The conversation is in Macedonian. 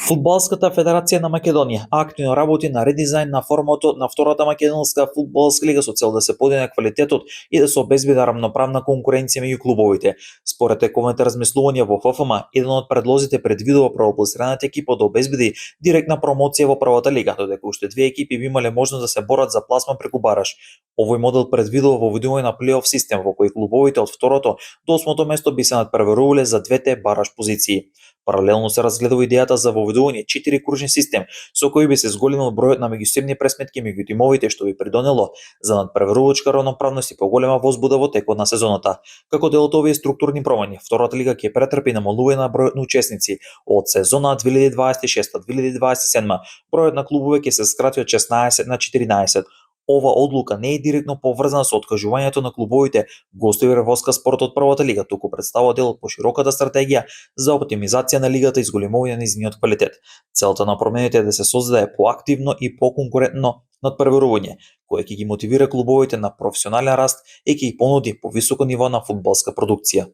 Фудбалската федерација на Македонија активно работи на редизајн на форматот на втората македонска фудбалска лига со цел да се подигне квалитетот и да се обезбеди рамноправна конкуренција меѓу клубовите. Според тековните размислувања во ФФМ, еден од предлозите предвидува правопоследната екипа да обезбеди директна промоција во првата лига, додека уште две екипи би имале можност да се борат за пласман преку бараж. Овој модел предвидува воведување на плей-оф систем во кој клубовите од второто до осмото место би се надпреварувале за двете бараж позиции. Паралелно се разгледува идејата за воведување 4 кружни систем со кој би се зголемил бројот на меѓусебни пресметки меѓу тимовите, што би придонело за надпреварувачка равноправност и поголема возбуда во текот на сезоната. Како дел од овие структурни промени, втората лига ќе претрпи намалување на бројот на учесници. Од сезона 2026-2027 бројот на клубове ќе се скрати од 16 на 14. Ова одлука не е директно поврзана со откажувањето на клубовите гостови во спорт од првата лига, туку представува дел од пошироката стратегија за оптимизација на лигата и зголемување на нејзиниот квалитет. Целта на промените е да се создаде поактивно и поконкурентно надпреварување, кое ќе ги мотивира клубовите на професионален раст и ќе ги понуди повисоко ниво на фудбалска продукција.